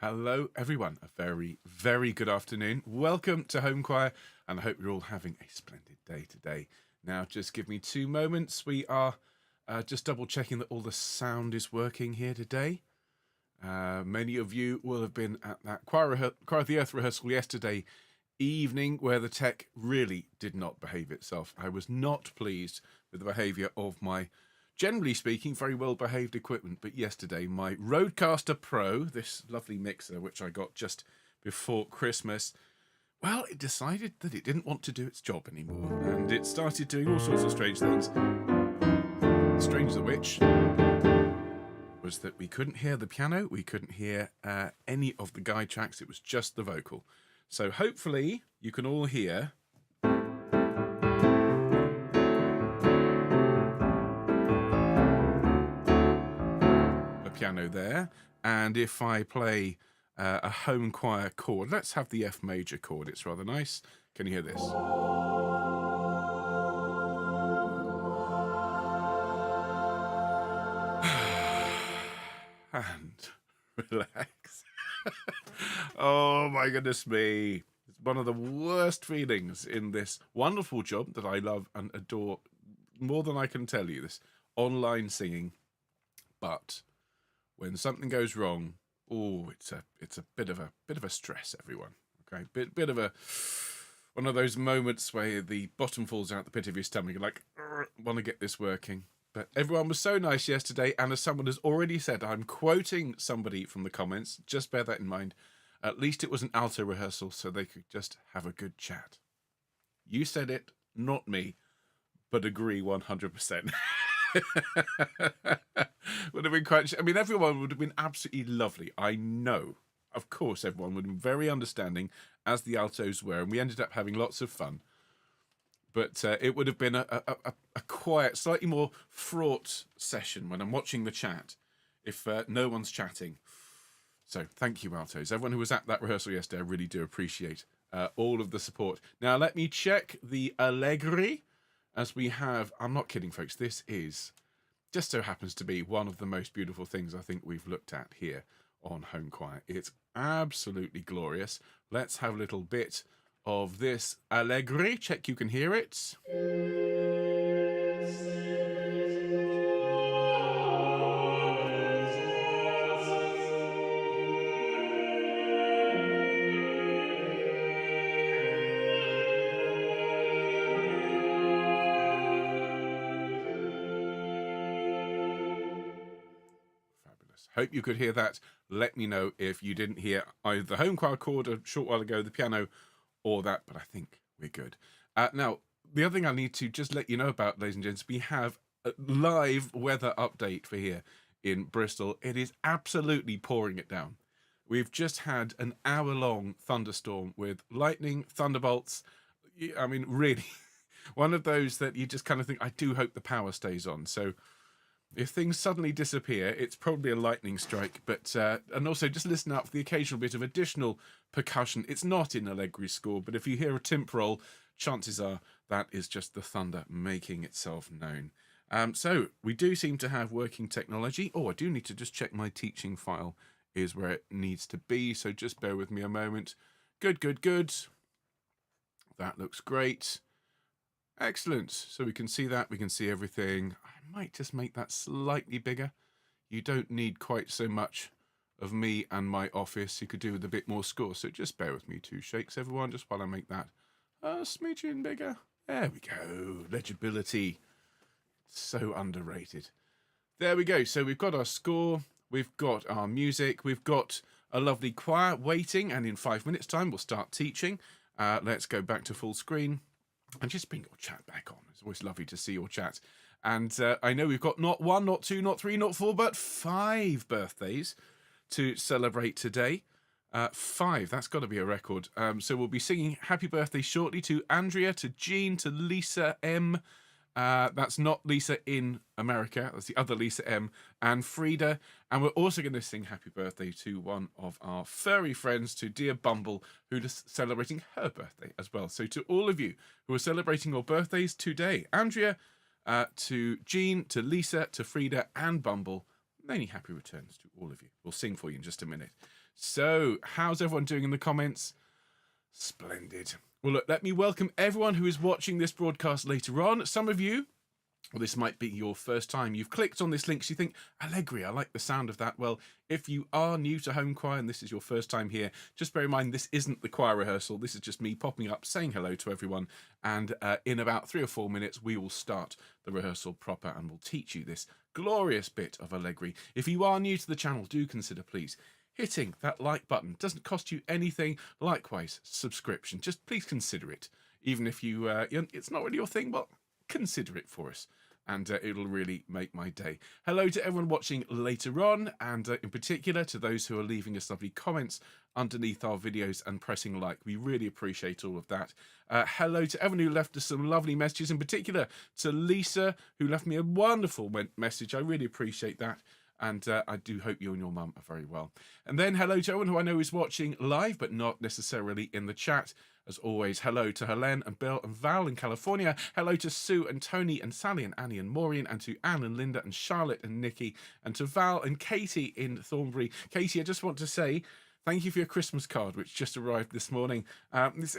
Hello, everyone. A very, very good afternoon. Welcome to Homechoir, and I hope you're all having a splendid day today. Now, just give me 2 moments. We are just double checking that all the sound is working here today. Many of you will have been at that Choir of the Earth rehearsal yesterday evening where the tech really did not behave itself. I was not pleased with the behaviour of my, generally speaking, very well-behaved equipment. But yesterday, my Rodecaster Pro, this lovely mixer, which I got just before Christmas, well, it decided that it didn't want to do its job anymore. And it started doing all sorts of strange things. The strangest of which was that we couldn't hear the piano. We couldn't hear any of the guide tracks. It was just the vocal. So hopefully you can all hear piano there, and if I play a Homechoir chord, let's have the F major chord, it's rather nice. Can you hear this? And relax. Oh my goodness me. It's one of the worst feelings in this wonderful job that I love and adore more than I can tell you, this online singing. But when something goes wrong, oh, it's a bit of a stress, everyone. Okay, bit of a one of those moments where the bottom falls out the pit of your stomach. You're like, want to get this working. But everyone was so nice yesterday, and as someone has already said, I'm quoting somebody from the comments. Just bear that in mind. At least it was an alto rehearsal, so they could just have a good chat. You said it, not me, but agree 100%. Would have been quite. I mean, everyone would have been absolutely lovely. I know, of course, everyone would have been very understanding, as the altos were, and we ended up having lots of fun. But it would have been a quiet, slightly more fraught session when I'm watching the chat, if no one's chatting. So thank you, altos. Everyone who was at that rehearsal yesterday, I really do appreciate all of the support. Now let me check the Allegri. As we have, I'm not kidding, folks, this is, just so happens to be one of the most beautiful things I think we've looked at here on Homechoir. It's absolutely glorious. Let's have a little bit of this Allegri. Check you can hear it. Hope you could hear that. Let me know if you didn't hear either the Homechoir chord a short while ago, the piano, or that, but I think we're good. Now, the other thing I need to just let you know about, ladies and gents, we have a live weather update for here in Bristol. It is absolutely pouring it down. We've just had an hour-long thunderstorm with lightning, thunderbolts. I mean, really, one of those that you just kind of think, I do hope the power stays on. So if things suddenly disappear, it's probably a lightning strike. But and also just listen out for the occasional bit of additional percussion. It's not in Allegri's score, but if you hear a timp roll, chances are that is just the thunder making itself known. So we do seem to have working technology. Oh, I do need to just check my teaching file is where it needs to be. So just bear with me a moment. Good, good, good. That looks great. Excellent. So we can see that. We can see everything. I might just make that slightly bigger. You don't need quite so much of me and my office. You could do with a bit more score. So just bear with me 2 shakes, everyone, just while I make that a smidgen bigger. There we go. Legibility. So underrated. There we go. So we've got our score. We've got our music. We've got a lovely choir waiting. And in 5 minutes' time, we'll start teaching. Let's go back to full screen. And just bring your chat back on. It's always lovely to see your chat. And I know we've got not 1, not 2, not 3, not 4, but 5 birthdays to celebrate today. 5, that's got to be a record. So we'll be singing happy birthday shortly to Andrea, to Jean, to Lisa M. That's not Lisa in America. That's the other Lisa M. And Frida. And we're also going to sing happy birthday to one of our furry friends, to dear Bumble, who's celebrating her birthday as well. So to all of you who are celebrating your birthdays today, Andrea, to Jean, to Lisa, to Frida and Bumble, many happy returns to all of you. We'll sing for you in just a minute. So, how's everyone doing in the comments? Splendid. Well, look, let me welcome everyone who is watching this broadcast later on. Some of you, well, this might be your first time, you've clicked on this link, so you think, Allegri, I like the sound of that. Well, if you are new to Homechoir and this is your first time here, just bear in mind this isn't the choir rehearsal. This is just me popping up, saying hello to everyone, and in about 3 or 4 minutes, we will start the rehearsal proper and we'll teach you this glorious bit of Allegri. If you are new to the channel, do consider, please, hitting that like button. Doesn't cost you anything. Likewise, subscription. Just please consider it. Even if you, it's not really your thing, but consider it for us. And it'll really make my day. Hello to everyone watching later on, and in particular to those who are leaving us lovely comments underneath our videos and pressing like. We really appreciate all of that. Hello to everyone who left us some lovely messages, in particular to Lisa, who left me a wonderful message. I really appreciate that. And I do hope you and your mum are very well. And then hello to everyone who I know is watching live, but not necessarily in the chat. As always, hello to Helene and Bill and Val in California. Hello to Sue and Tony and Sally and Annie and Maureen, and to Anne and Linda and Charlotte and Nikki, and to Val and Katie in Thornbury. Katie, I just want to say thank you for your Christmas card, which just arrived this morning. It's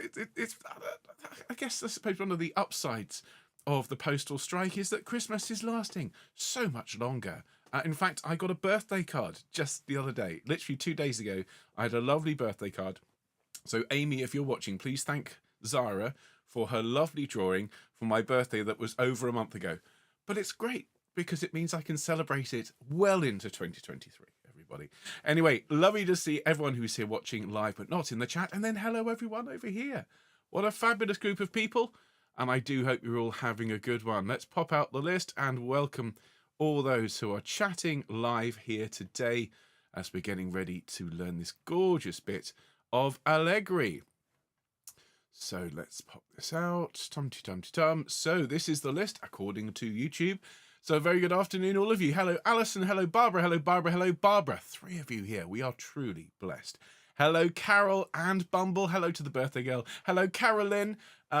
I guess, I suppose, one of the upsides of the postal strike is that Christmas is lasting so much longer. In fact, I got a birthday card just the other day, literally 2 days ago. I had a lovely birthday card. So Amy, if you're watching, please thank Zara for her lovely drawing for my birthday that was over a month ago. But it's great because it means I can celebrate it well into 2023, everybody. Anyway, lovely to see everyone who's here watching live but not in the chat. And then hello, everyone over here. What a fabulous group of people. And I do hope you're all having a good one. Let's pop out the list and welcome all those who are chatting live here today as we're getting ready to learn this gorgeous bit of Allegri. So let's pop this out. Tum-ti-tum-ti-tum. So this is the list according to YouTube. So very good afternoon, all of you. Hello, Alison. Hello, Barbara. Hello, Barbara. Hello, Barbara. 3 of you here. We are truly blessed. Hello, Carol and Bumble. Hello to the birthday girl. Hello, Carolyn.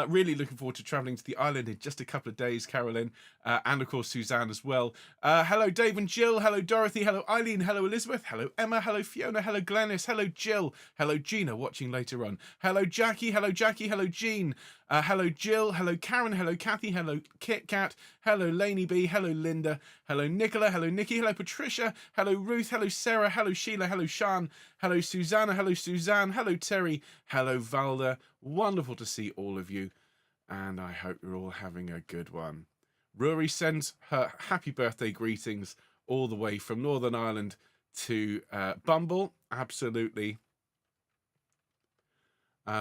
Really looking forward to travelling to the island in just a couple of days, Carolyn. And, of course, Suzanne as well. Hello, Dave and Jill. Hello, Dorothy. Hello, Eileen. Hello, Elizabeth. Hello, Emma. Hello, Fiona. Hello, Glennis. Hello, Jill. Hello, Gina, watching later on. Hello, Jackie. Hello, Jackie. Hello, Jean. Hello, Jill. Hello, Karen. Hello, Kathy. Hello, Kit Kat. Hello, Lainey B. Hello, Linda. Hello, Nicola. Hello, Nikki. Hello, Patricia. Hello, Ruth. Hello, Sarah. Hello, Sheila. Hello, Sean. Hello, Susanna. Hello, Suzanne. Hello, Terry. Hello, Valda. Wonderful to see all of you. And I hope you're all having a good one. Rory sends her happy birthday greetings all the way from Northern Ireland to Bumble. Absolutely.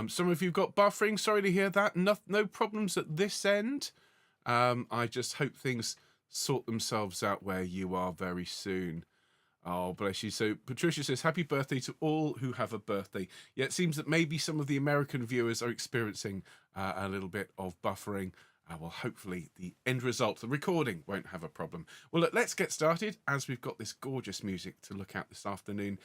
Some of you got buffering. Sorry to hear that. No problems at this end. I just hope things sort themselves out where you are very soon. Oh, bless you. So Patricia says, happy birthday to all who have a birthday. Yeah, it seems that maybe some of the American viewers are experiencing a little bit of buffering. Well, hopefully the end result, the recording, won't have a problem. Well, look, let's get started as we've got this gorgeous music to look at this afternoon.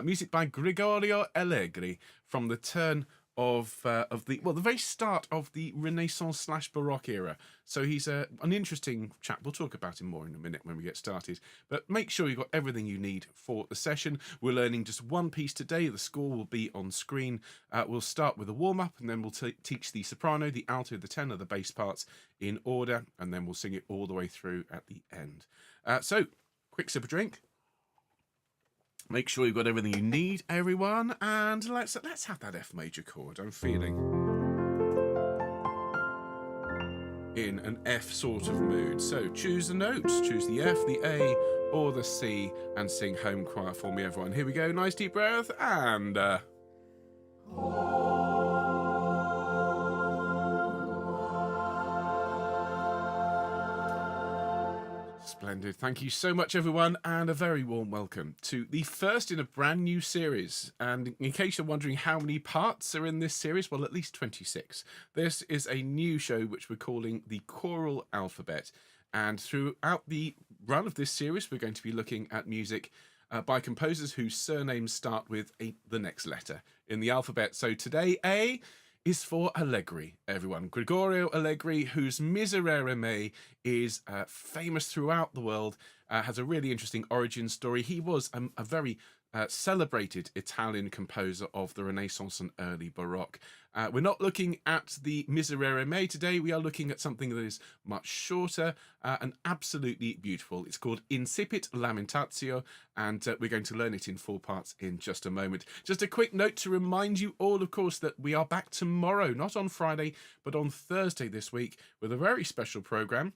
Music by Gregorio Allegri from the turn of the very start of the Renaissance / Baroque era. So he's an interesting chap. We'll talk about him more in a minute when we get started. But make sure you've got everything you need for the session. We're learning just one piece today. The score will be on screen. We'll start with a warm-up, and then we'll teach the soprano, the alto, the tenor, the bass parts in order, and then we'll sing it all the way through at the end. So, quick sip of drink. Make sure you've got everything you need, everyone, and let's have that F major chord. I'm feeling in an F sort of mood. So choose the notes, choose the F, the A, or the C, and sing Homechoir for me, everyone. Here we go. Nice deep breath, and splendid. Thank you so much, everyone, and a very warm welcome to the first in a brand new series. And in case you're wondering how many parts are in this series, well, at least 26. This is a new show which we're calling the Choral Alphabet. And throughout the run of this series, we're going to be looking at music by composers whose surnames start with the next letter in the alphabet. So today, A is for Allegri, everyone. Gregorio Allegri, whose Miserere Mei is famous throughout the world, has a really interesting origin story. He was a very celebrated Italian composer of the Renaissance and early Baroque. We're not looking at the Miserere Me today. We are looking at something that is much shorter and absolutely beautiful. It's called Incipit Lamentatio, and we're going to learn it in 4 parts in just a moment. Just a quick note to remind you all, of course, that we are back tomorrow, not on Friday, but on Thursday this week, with a very special programme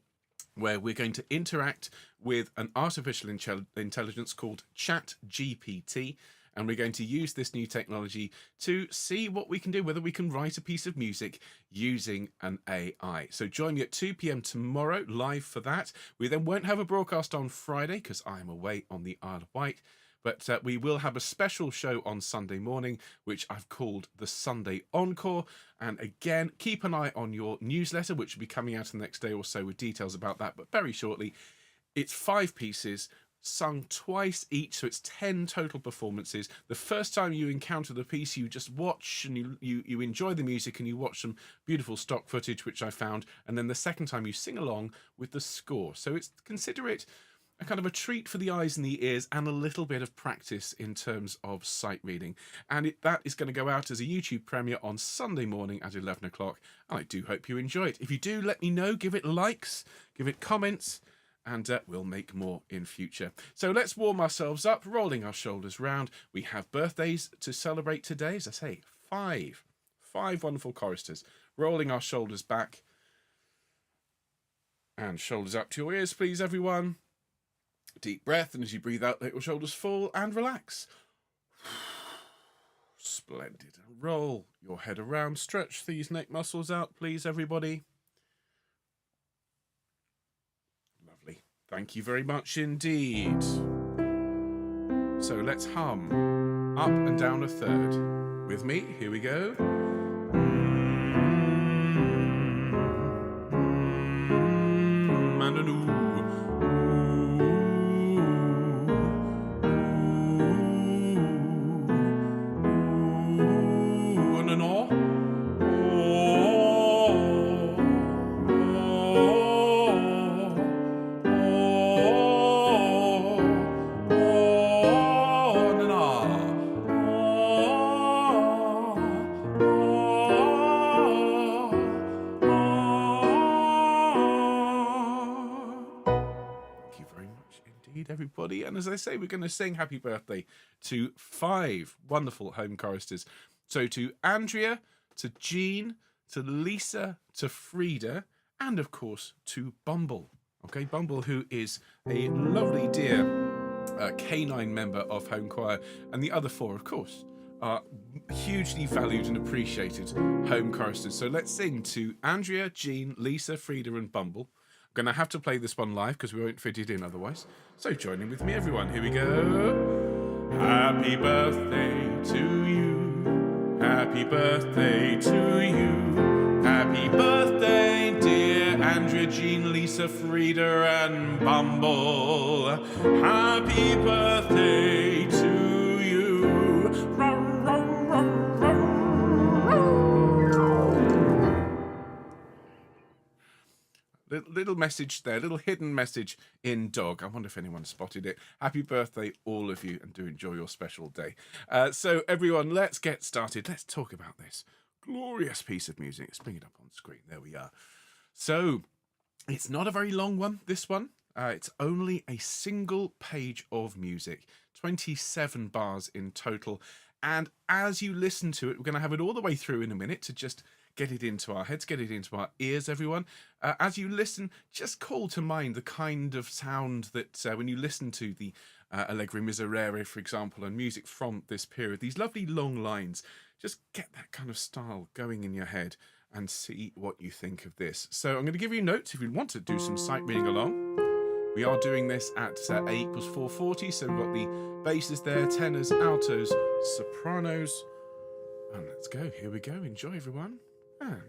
where we're going to interact with an artificial intelligence called ChatGPT, and we're going to use this new technology to see what we can do, whether we can write a piece of music using an AI. So join me at 2 p.m. tomorrow, live for that. We then won't have a broadcast on Friday because I'm away on the Isle of Wight, but we will have a special show on Sunday morning, which I've called the Sunday Encore. And again, keep an eye on your newsletter, which will be coming out the next day or so with details about that. But very shortly, it's 5 pieces sung twice each, so it's 10 total performances. The first time you encounter the piece, you just watch and you enjoy the music and you watch some beautiful stock footage, which I found. And then the second time you sing along with the score. So consider it a kind of a treat for the eyes and the ears, and a little bit of practice in terms of sight reading. And that is going to go out as a YouTube premiere on Sunday morning at 11 o'clock. I do hope you enjoy it. If you do, let me know, give it likes, give it comments, and we'll make more in future. So let's warm ourselves up, rolling our shoulders round. We have birthdays to celebrate today, as I say, 5 wonderful choristers. Rolling our shoulders back, and shoulders up to your ears, please, everyone. Deep breath, and as you breathe out, let your shoulders fall and relax. Splendid. Roll your head around, stretch these neck muscles out, please, everybody. Lovely. Thank you very much indeed. So let's hum up and down a third. With me, here we go. And an ooh. Everybody, and as I say, we're going to sing happy birthday to 5 wonderful home choristers. So to Andrea, to Jean, to Lisa, to Frida, and of course to Bumble. Okay, Bumble, who is a lovely dear canine member of Homechoir, and the other 4, of course, are hugely valued and appreciated home choristers. So let's sing to Andrea, Jean, Lisa, Frida, and Bumble. I'm going to have to play this one live because we won't fit it in otherwise. So join in with me, everyone. Here we go. Happy birthday to you. Happy birthday to you. Happy birthday, dear Andrea, Jean, Lisa, Frida, and Bumble. Happy birthday to you. Little message there, little hidden message in dog. I wonder if anyone spotted it. Happy birthday, all of you, and do enjoy your special day. So everyone, let's get started. Let's talk about this glorious piece of music. Let's bring it up on screen. There we are. So it's not a very long one, this one. It's only a single page of music, 27 bars in total. And as you listen to it, we're going to have it all the way through in a minute to just get it into our heads, get it into our ears, everyone. As you listen, just call to mind the kind of sound that when you listen to the Allegri Miserere, for example, and music from this period, these lovely long lines, just get that kind of style going in your head and see what you think of this. So I'm going to give you notes if you want to do some sight reading along. We are doing this at A equals 440, so we've got the basses there, tenors, altos, sopranos. And let's go. Here we go. Enjoy, everyone. And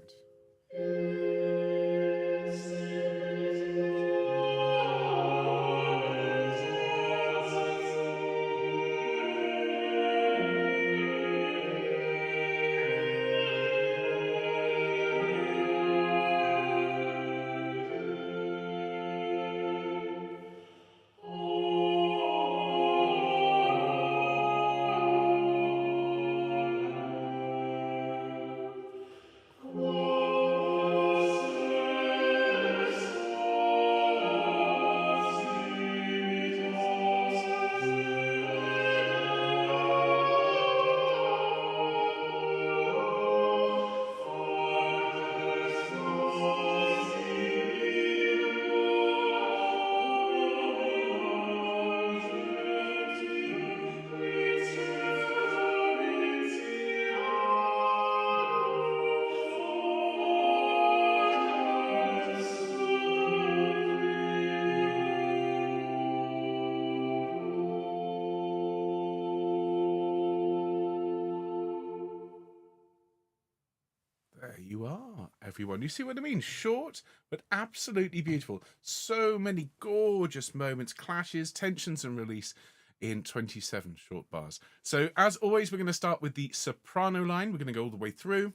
There you are, everyone. You see what I mean? Short, but absolutely beautiful. So many gorgeous moments, clashes, tensions, and release in 27 short bars. So, as always, we're going to start with the soprano line. We're going to go all the way through,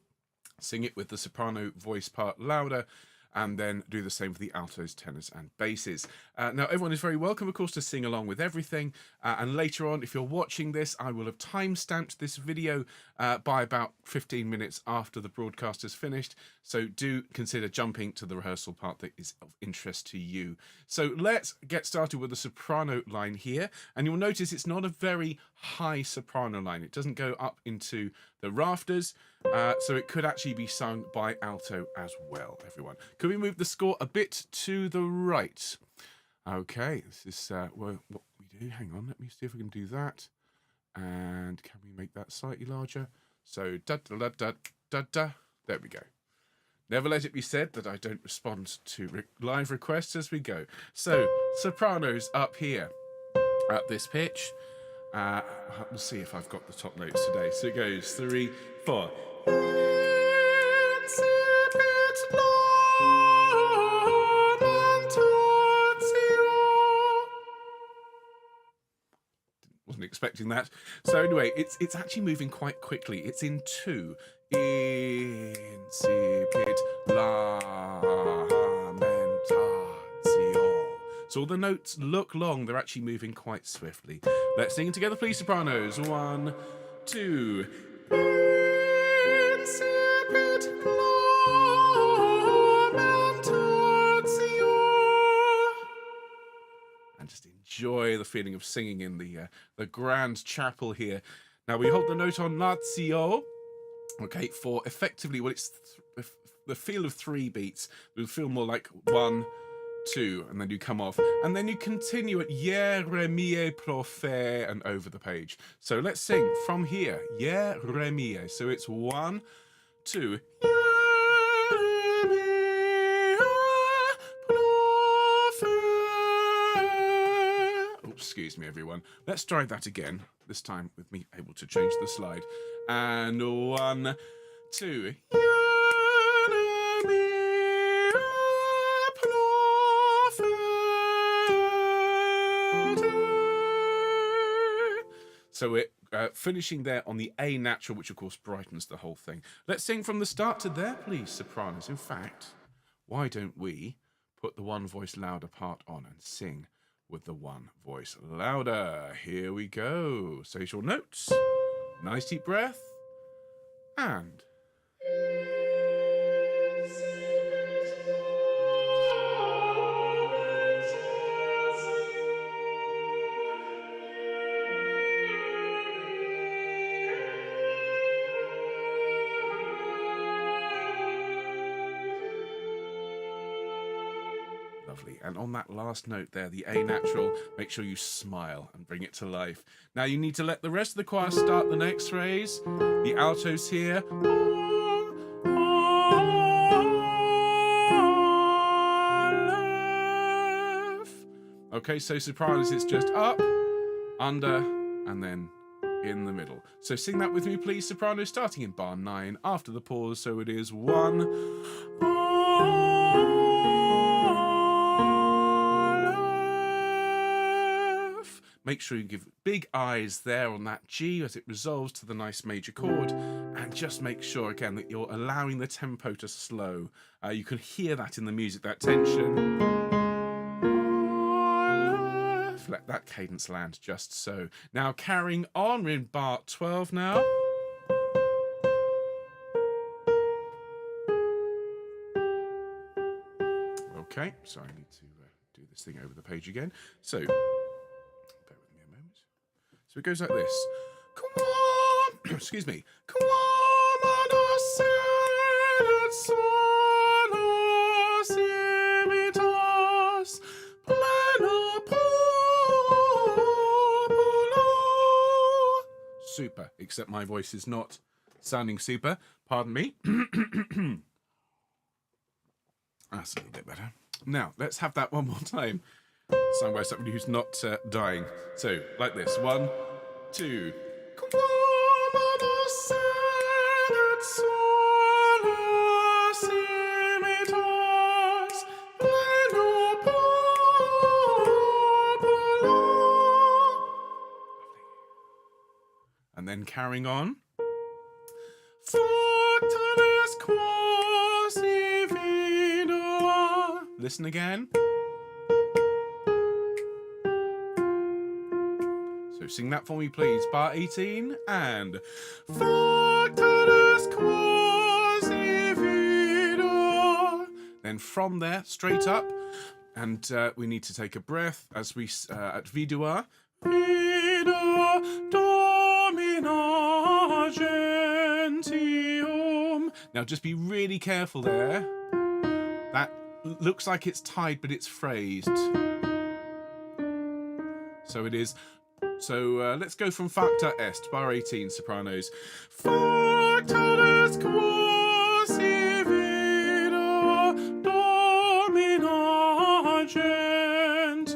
sing it with the soprano voice part louder, and then do the same for the altos, tenors, and basses. Now, everyone is very welcome, of course, to sing along with everything. And later on, if you're watching this, I will have time-stamped this video by about 15 minutes after the broadcast is finished. So do consider jumping to the rehearsal part that is of interest to you. So let's get started with the soprano line here. And you'll notice it's not a very high soprano line. It doesn't go up into the rafters. So it could actually be sung by alto as well, everyone. Could we move the score a bit to the right? Okay, this is what we do. Hang on, let me see if we can do that. And can we make that slightly larger? So, da da da da da da. There we go. Never let it be said that I don't respond to live requests as we go. So, sopranos up here at this pitch. We'll see if I've got the top notes today. So it goes 3, 4. Incipit Lamentatio. Wasn't expecting that. So anyway, it's actually moving quite quickly. It's in 2. Incipit Lamentatio. So all the notes look long, they're actually moving quite swiftly. Let's sing together, please, sopranos. 1, 2. Incipit Lamentatio. And just enjoy the feeling of singing in the grand chapel here. Now we hold the note on Lazio, okay, for effectively, well, it's the feel of 3 beats. It'll feel more like 1, 2, and then you come off, and then you continue at Jeremie profe and over the page. So let's sing from here, Jeremie. So it's 1, 2. Excuse me, everyone. Let's try that again. This time with me able to change the slide. And 1, 2. So we're finishing there on the A natural, which of course brightens the whole thing. Let's sing from the start to there, please, sopranos. In fact, why don't we put the one voice louder part on and sing with the one voice louder? Here we go. Say your notes. Nice deep breath. And... lovely. And on that last note there, the A natural, make sure you smile and bring it to life. Now you need to let the rest of the choir start the next phrase. The altos here. Okay, so sopranos, it's just up, under, and then in the middle. So sing that with me, please, soprano, starting in bar 9 after the pause. So it is 1. Make sure you give big eyes there on that G as it resolves to the nice major chord, and just make sure again that you're allowing the tempo to slow. You can hear that in the music, that tension. Let that cadence land just so. Now carrying on, we're in bar 12 now. Okay, so I need to do this thing over the page again. So, bear with me a moment. So it goes like this. Come on, excuse me. Come on, super, except my voice is not sounding super. Pardon me. That's a little bit better. Now, let's have that one more time. Sung by somebody who's not dying. So, like this. 1, 2. Come on, carrying on. Factalis quasi vido. Listen again. So sing that for me, please. Bar 18 and Factalis quasi vido. Then from there, straight up, and we need to take a breath as we at vidua. Vida Domina gentium. Now just be really careful there. That looks like it's tied, but it's phrased. So it is. So let's go from facta est, bar 18, sopranos. Factalis quasi vida Domina gentium.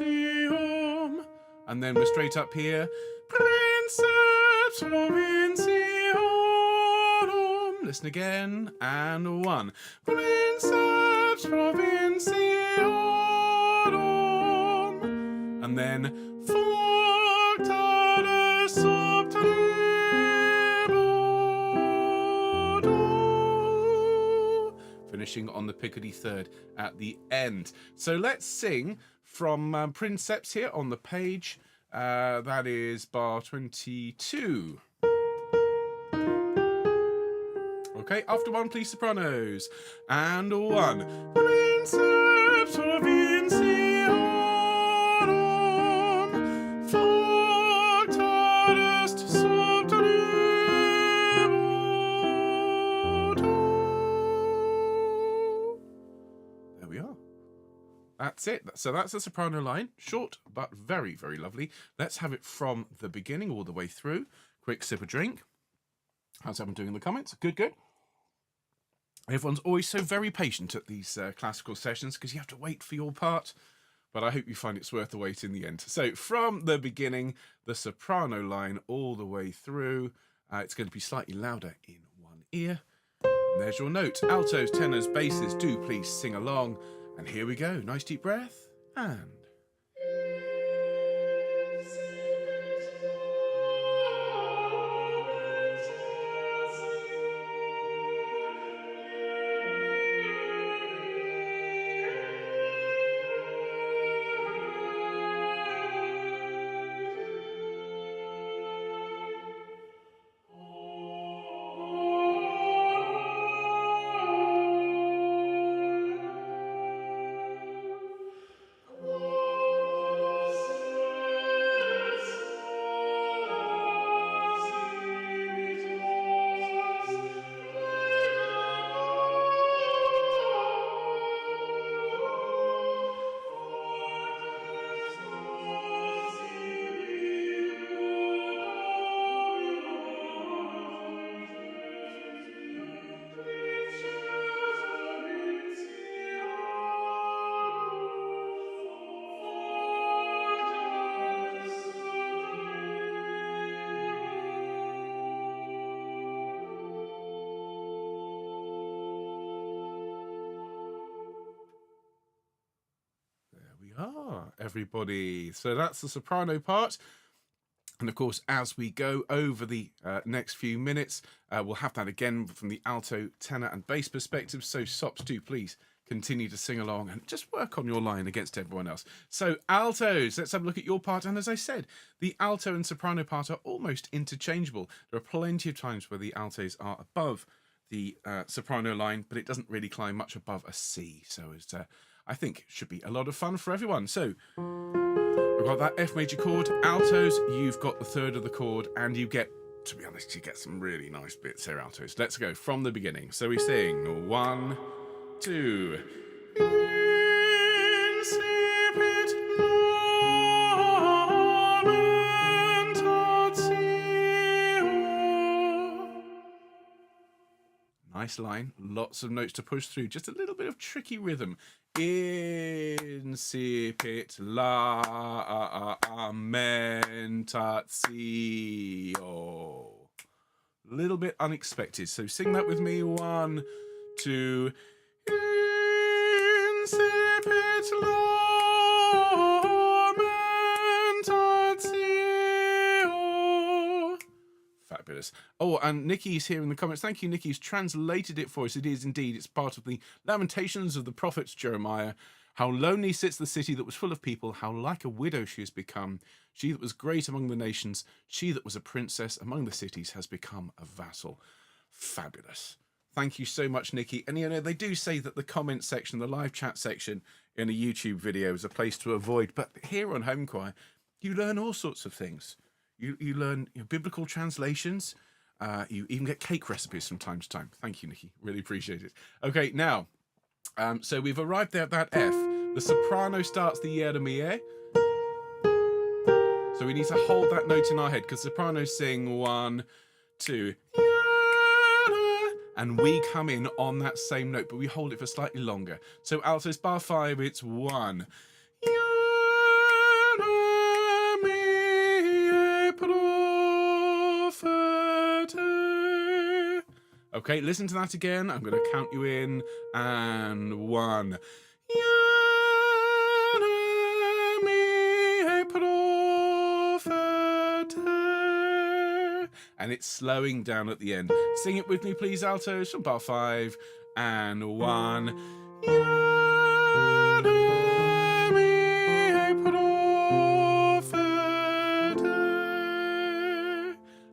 And then we're straight up here. Princeps provinciarum. Listen again. And 1. Princeps provinciarum. And then Factalis subtributo. Finishing on the Picardy third at the end. So let's sing from Princeps here on the page. That is bar 22. Okay, after 1, please, sopranos. And 1. Princeps provinciarum, factalis subtributo. There we are. That's it. So that's the soprano line. Short, but very, very lovely. Let's have it from the beginning all the way through. Quick sip of drink. How's everyone doing in the comments? Good, good. Everyone's always so very patient at these classical sessions because you have to wait for your part. But I hope you find it's worth the wait in the end. So from the beginning, the soprano line all the way through. It's going to be slightly louder in one ear. And there's your note. Altos, tenors, basses, do please sing along. And here we go. Nice deep breath. And... everybody. So that's the soprano part. And of course, as we go over the next few minutes, we'll have that again from the alto, tenor and bass perspective. So sops, do please continue to sing along and just work on your line against everyone else. So altos, let's have a look at your part. And as I said, the alto and soprano part are almost interchangeable. There are plenty of times where the altos are above the soprano line, but it doesn't really climb much above a C. So it's I think should be a lot of fun for everyone. So we've got that F major chord. Altos, you've got the third of the chord, and you get, to be honest, you get some really nice bits here, altos. Let's go from the beginning. So we sing 1, 2. Incipit Lamentatio. Nice line, lots of notes to push through, just a little bit of tricky rhythm. Incipit Lamentatio. A little bit unexpected, so sing that with me. 1, 2. Incipit Lamentatio. Fabulous. Oh, and Nikki's here in the comments. Thank you, Nikki's translated it for us. It is indeed. It's part of the Lamentations of the Prophet Jeremiah. How lonely sits the city that was full of people. How like a widow she has become. She that was great among the nations. She that was a princess among the cities has become a vassal. Fabulous. Thank you so much, Nikki. And, you know, they do say that the comment section, the live chat section in a YouTube video is a place to avoid. But here on Homechoir, you learn all sorts of things. You learn biblical translations. You even get cake recipes from time to time. Thank you, Nikki. Really appreciate it. Okay, now, so we've arrived there at that F. The soprano starts the Jeremiah. So we need to hold that note in our head because sopranos sing 1, 2, and we come in on that same note, but we hold it for slightly longer. So altos, bar 5, it's 1. Okay, listen to that again. I'm going to count you in. And 1. And it's slowing down at the end. Sing it with me, please, altos, from bar 5. And 1.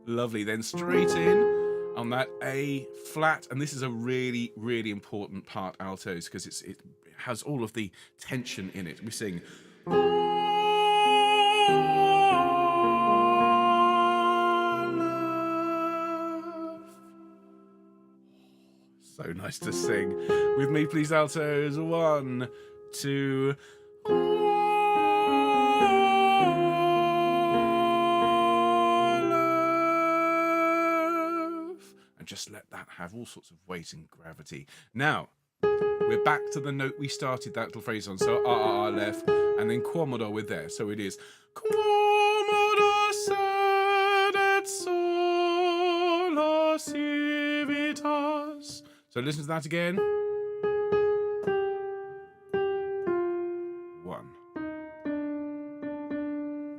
Lovely. Then straight in on that A flat. And this is a really, really important part, altos, because it has all of the tension in it. We sing. So nice to sing. With me, please, altos. 1, 2. And just let that have all sorts of weight and gravity. Now, we're back to the note we started that little phrase on. So R left, and then quomodo with there. So it is quomodo sedet sola civitas. So listen to that again. 1.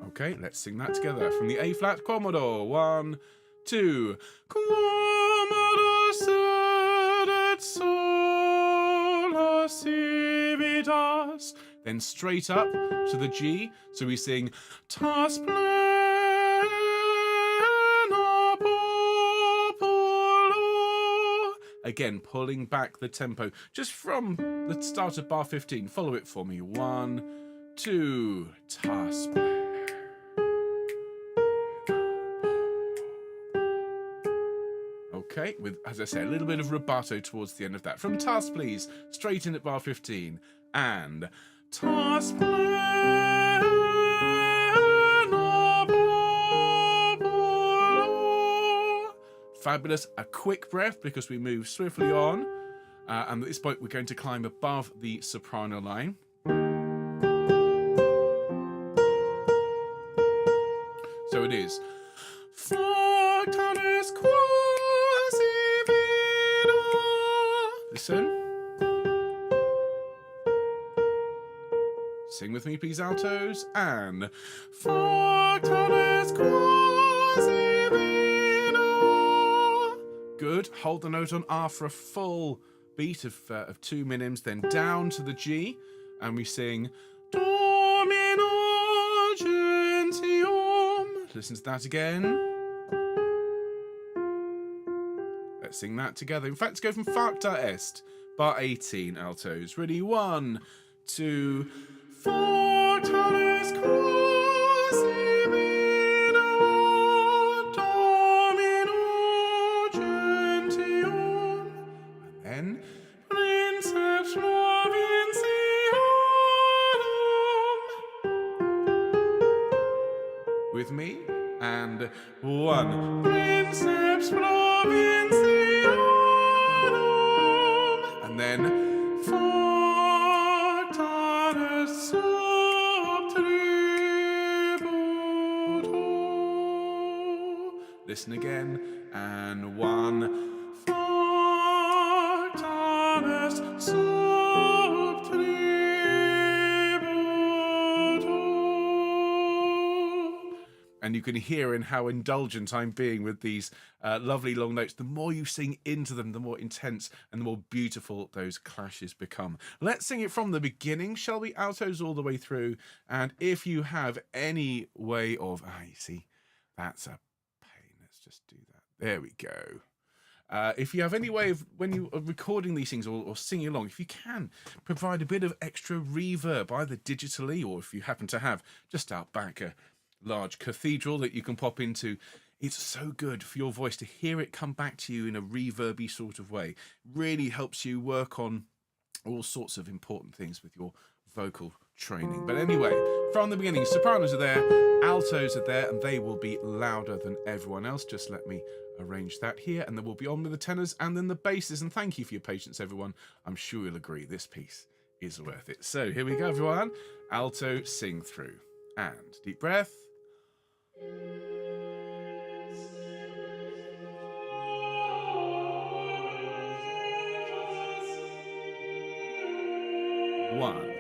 Okay, let's sing that together. From the A flat, quomodo. 1, 2. Quomodo sedet sola civitas. Then straight up to the G. So we sing tas plena popolo. Again, pulling back the tempo just from the start of bar 15. Follow it for me. 1, 2. Tas plena. Okay, with, as I say, a little bit of rubato towards the end of that. From tas, please, straight in at bar 15. And tas plena popolo. Fabulous. A quick breath because we move swiftly on. And at this point, we're going to climb above the soprano line. So it is. Listen. Sing with me, please, altos. And good. Hold the note on R for a full beat of 2 minims. Then down to the G, and we sing Domino gentium. Listen to that again. Let's sing that together. In fact, let's go from facta est, bar 18, altos. Ready? 1, 2. Facta est quasi vino, Domino gentium. And then princeps provincialum. With me. And 1. Princeps provincialum. And then facta est sub tributo. Listen again. And 1. Facta est sub tributo. and you can hear in how indulgent I'm being with these lovely long notes. The more you sing into them, the more intense and the more beautiful those clashes become. Let's sing it from the beginning, shall we? Altos all the way through. And if you have any way of, you see, that's a pain. Let's just do that. There we go. If you have any way of, when you are recording these things or singing along, if you can provide a bit of extra reverb, either digitally or if you happen to have just out back a large cathedral that you can pop into, it's so good for your voice to hear it come back to you in a reverby sort of way. Really helps you work on all sorts of important things with your vocal training. But anyway, from the beginning, sopranos are there, altos are there, and they will be louder than everyone else. Just let me arrange that here, and then we'll be on with the tenors and then the basses. And thank you for your patience, everyone. I'm sure you'll agree this piece is worth it. So here we go, everyone. Alto, sing through. And deep breath. One.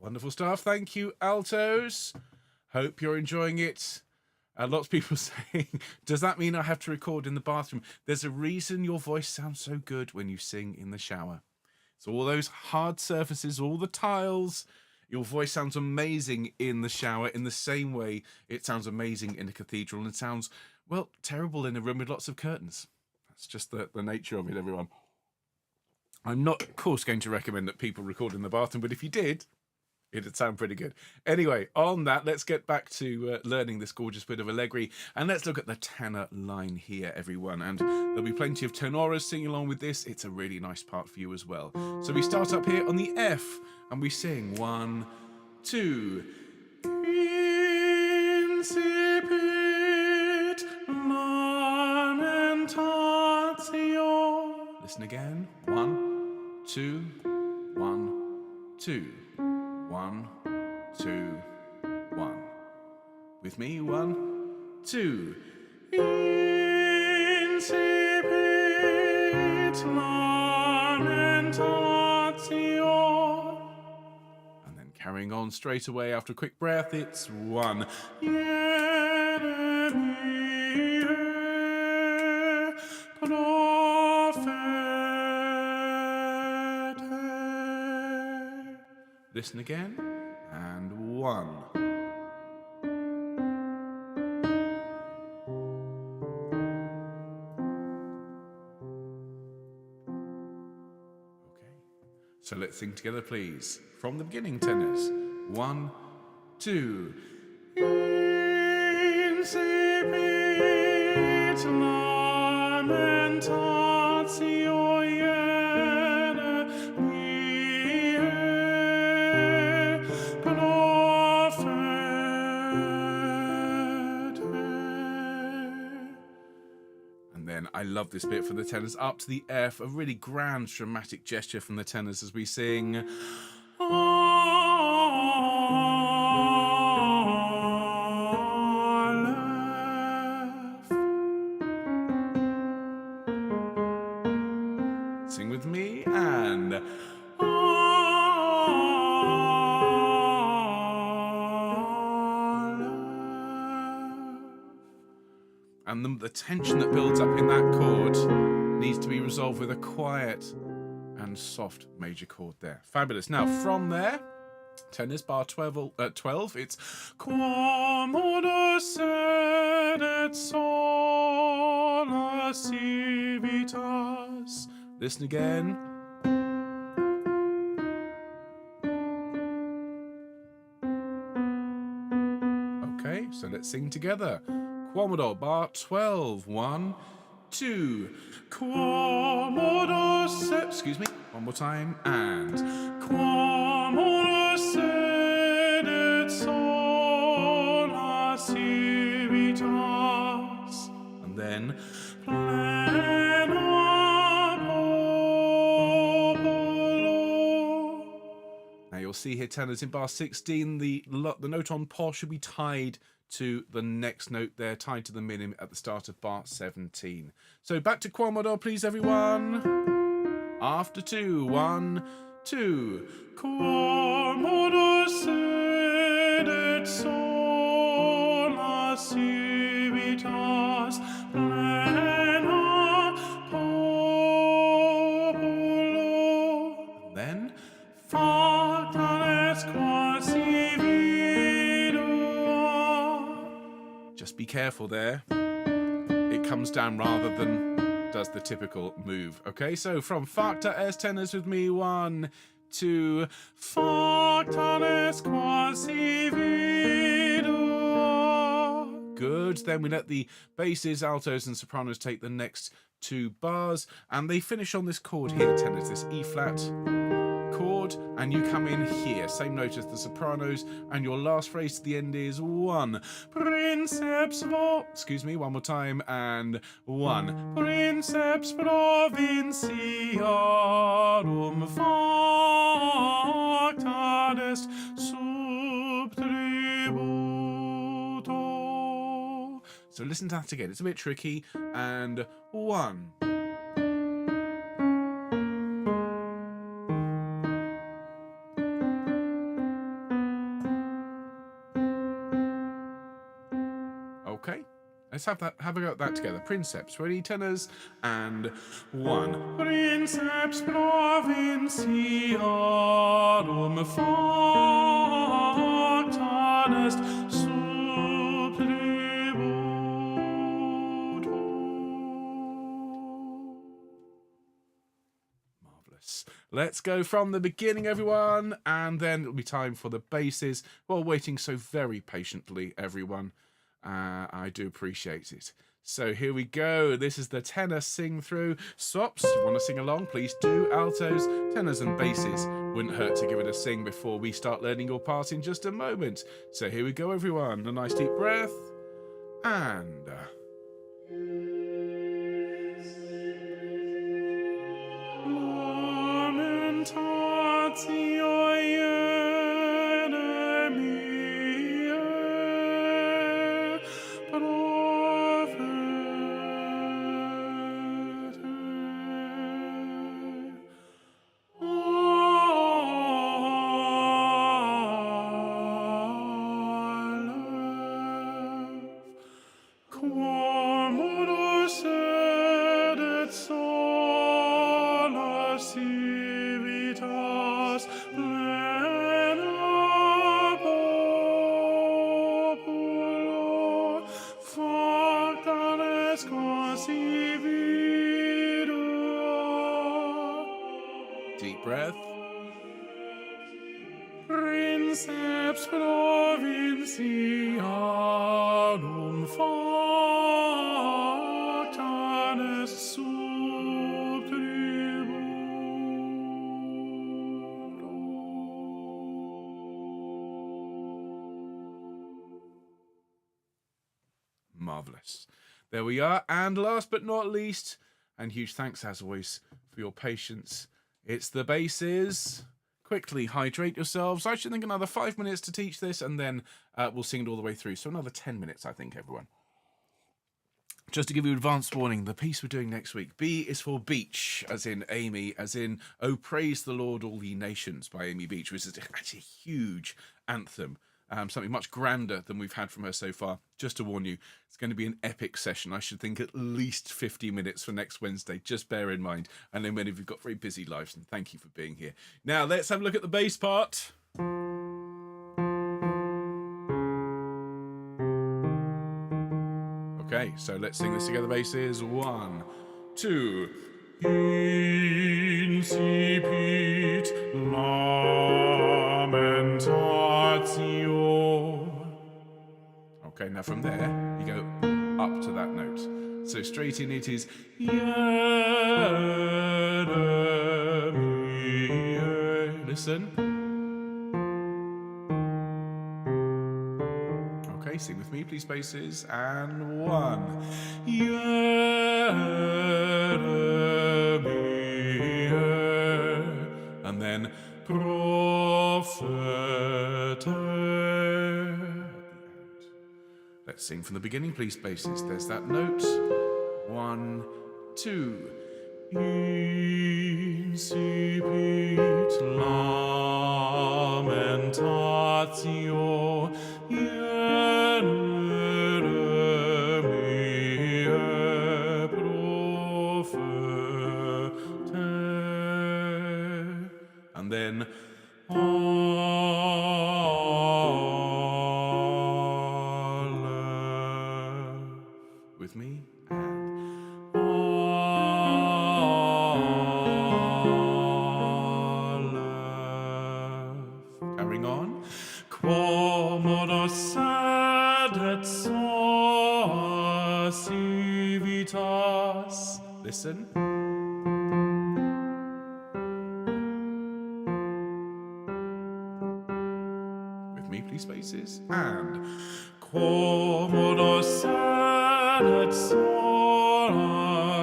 Wonderful stuff. Thank you, altos. Hope you're enjoying it. Lots of people saying, does that mean I have to record in the bathroom? There's a reason your voice sounds so good when you sing in the shower. So all those hard surfaces, all the tiles, your voice sounds amazing in the shower in the same way it sounds amazing in a cathedral and sounds, well, terrible in a room with lots of curtains. That's just the nature of it, everyone. I'm not, of course, going to recommend that people record in the bathroom, but if you did, it'd sound pretty good. Anyway, on that, let's get back to learning this gorgeous bit of Allegri, and let's look at the tenor line here, everyone. And there'll be plenty of tenoras singing along with this. It's a really nice part for you as well. So we start up here on the F, and we sing 1, 2. Incipit Lamentatio. Listen again. 1, 2, 1, 2. 1, 2, 1. With me, 1, 2. Incipit Lamentatio. And then carrying on straight away after a quick breath, it's 1. Listen again, and 1. Okay, so let's sing together, please. From the beginning, tenors. 1, 2. Incipit Lamentatio. I love this bit for the tenors up to the F, a really grand dramatic gesture from the tenors as we sing. Sing with me and and the tension that builds up in that chord needs to be resolved with a quiet and soft major chord there. Fabulous. Now, from there, Tenors bar 12, it's Quomodo sed et sola civitas. Listen again. Okay, so let's sing together. Quomodo bar 12. 1, 2. Quomodo sed. Excuse me. One more time. And Quomodo sed et sola civitas. And then plena populo. Now you'll see here tenors in bar 16, the note on po should be tied to the next note there, tied to the minim at the start of bar 17. So back to Quomodo, please, everyone. After 2, 1, 2. Quomodo sed et sola civitas plena populo. And then facta est quasi vidua. Just be careful there. It comes down rather than does the typical move. Okay, so from facta est tenors with me. 1, 2. Facta est quasi vidua. Good. Then we let the basses, altos, and sopranos take the next 2 bars, and they finish on this chord here, tenors, this E flat chord, and you come in here, same note as the sopranos, and your last phrase to the end is 1. Princeps excuse me, one more time, and 1. Princeps provinciarum facta est sub tributo. So listen to that again, it's a bit tricky, and 1. Okay, let's have a go at that together. Princeps, ready, tenors, and 1. Princeps provinciarum facta est sub tributo. Marvellous. Let's go from the beginning, everyone, and then it'll be time for the basses. While waiting so very patiently, everyone. I do appreciate it. So here we go. This is the tenor sing through. Sops, want to sing along? Please do. Altos, tenors, and basses. Wouldn't hurt to give it a sing before we start learning your part in just a moment. So here we go, everyone. A nice deep breath. And Lamentatio Quomodo sed et sola civitas plena populo facta est quasi vidua. Deep breath. Princeps provinciarum facta est sub tributo. Marvellous. There we are. And last but not least, and huge thanks as always for your patience, it's the basses. Quickly hydrate yourselves. I should think another 5 minutes to teach this, and then we'll sing it all the way through. So another 10 minutes, I think, everyone. Just to give you advance warning, the piece we're doing next week, B is for Beach, as in Amy, as in Oh Praise the Lord All Ye Nations by Amy Beach, which is actually a huge anthem. Something much grander than we've had from her so far. Just to warn you, it's going to be an epic session. I should think at least 50 minutes for next Wednesday. Just bear in mind. I know many of you have got very busy lives, and thank you for being here. Now, let's have a look at the bass part. Okay, so let's sing this together, basses. 1, 2. Incipit Lamentatio. Okay, now from there, you go up to that note. So straight in it is listen. Okay, sing with me, please, basses. And 1. And then propheter. Let's sing from the beginning, please, basses. There's that note. 1, 2. Incipit lamentatio. And then with me, and carrying on. Quomodos sedet civitas. Listen. With me, please, spaces. And quomodos sedet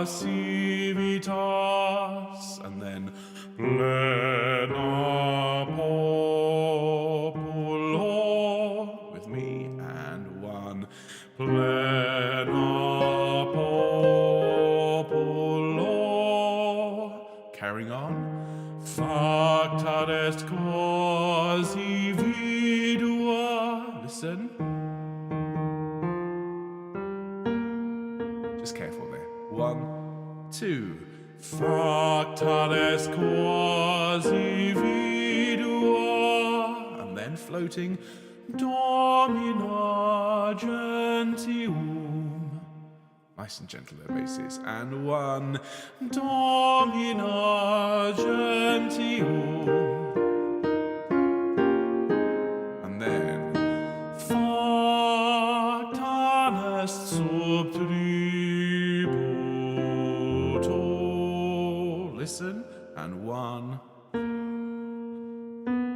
civitas. And then plena populo. With me, and 1. Plena populo. Carrying on. Facta est quasi vidua. Listen. Just careful there. 1, 2. Facta est quasi vidua. And then floating. Domina gentium. Nice and gentle there, basses. And 1. Domina gentium. And then facta est sub tributo. Listen. And 1.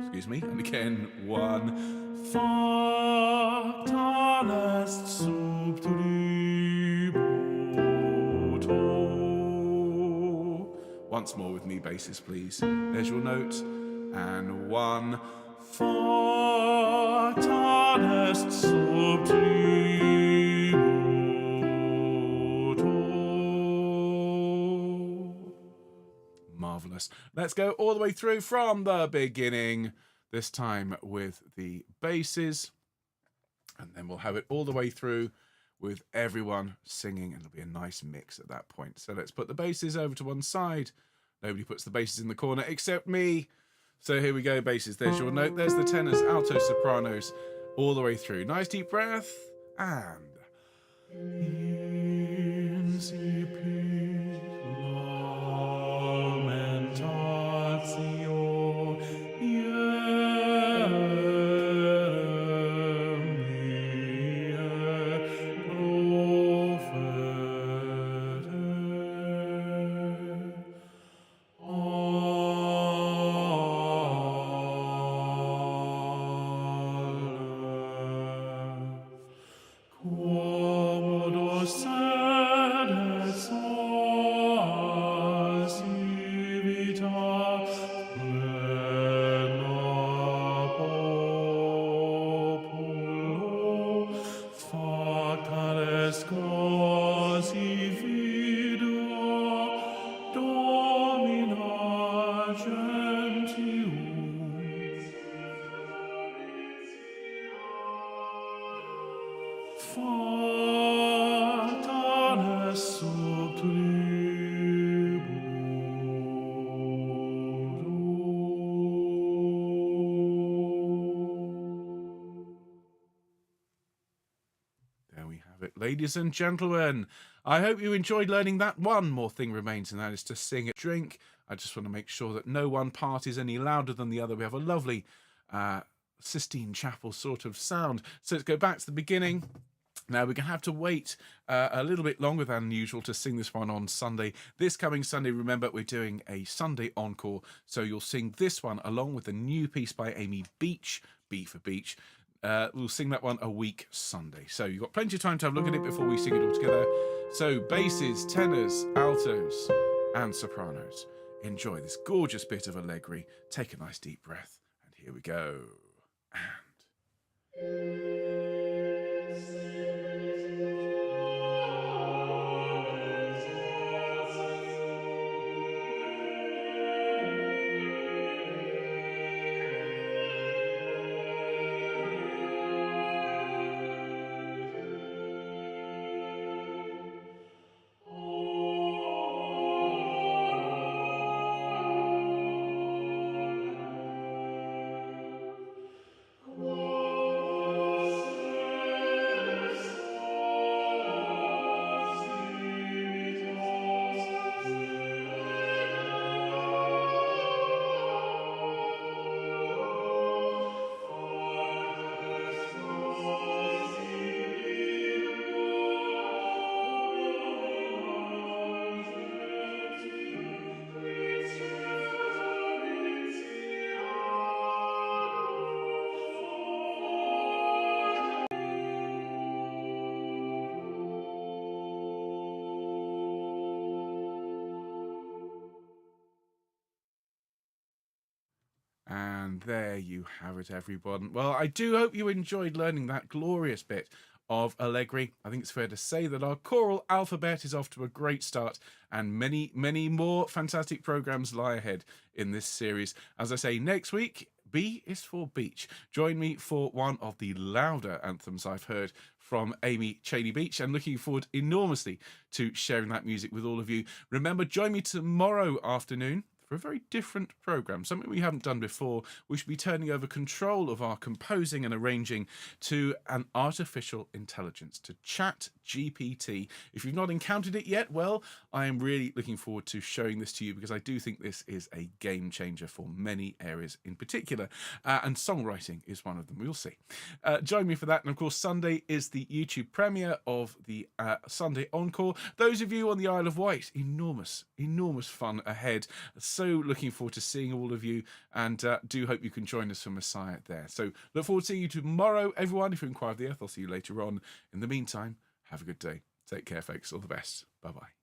Excuse me. And again. 1. Facta est sub tributo. Once more with me, basses, please. There's your note. And 1. Facta est sub tributo. Marvelous. Let's go all the way through from the beginning. This time with the basses, and then we'll have it all the way through with everyone singing, and it'll be a nice mix at that point. So let's put the basses over to one side. Nobody puts the basses in the corner except me. So here we go, basses. There's your note. There's the tenors, altos, sopranos, all the way through. Nice deep breath, and incipit lamentatio. Quomodos sedet ladies and gentlemen. I hope you enjoyed learning that. One more thing remains, and that is to sing and drink. I just want to make sure that no one part is any louder than the other. We have a lovely Sistine Chapel sort of sound. So let's go back to the beginning. Now, we're going to have to wait a little bit longer than usual to sing this one on Sunday. This coming Sunday, remember, we're doing a Sunday encore. So you'll sing this one along with a new piece by Amy Beach, B for Beach. We'll sing that one a week Sunday. So you've got plenty of time to have a look at it before we sing it all together. So basses, tenors, altos, and sopranos. Enjoy this gorgeous bit of Allegri. Take a nice deep breath. And here we go. And there you have it, everyone. Well, I do hope you enjoyed learning that glorious bit of Allegri. I think it's fair to say that our choral alphabet is off to a great start, and many, many more fantastic programs lie ahead in this series. As I say, next week, B is for Beach. Join me for one of the louder anthems I've heard from Amy Cheney Beach, and looking forward enormously to sharing that music with all of you. Remember, join me tomorrow afternoon for a very different program, something we haven't done before. We should be turning over control of our composing and arranging to an artificial intelligence, to ChatGPT. If you've not encountered it yet, well, I am really looking forward to showing this to you, because I do think this is a game changer for many areas in particular, and songwriting is one of them. We'll see. Join me for that. And of course, Sunday is the YouTube premiere of the Sunday Encore. Those of you on the Isle of Wight, enormous fun ahead. So looking forward to seeing all of you, and do hope you can join us for Messiah there. So look forward to seeing you tomorrow, everyone. If you inquire of the earth, I'll see you later on. In the meantime, have a good day. Take care, folks. All the best. Bye-bye.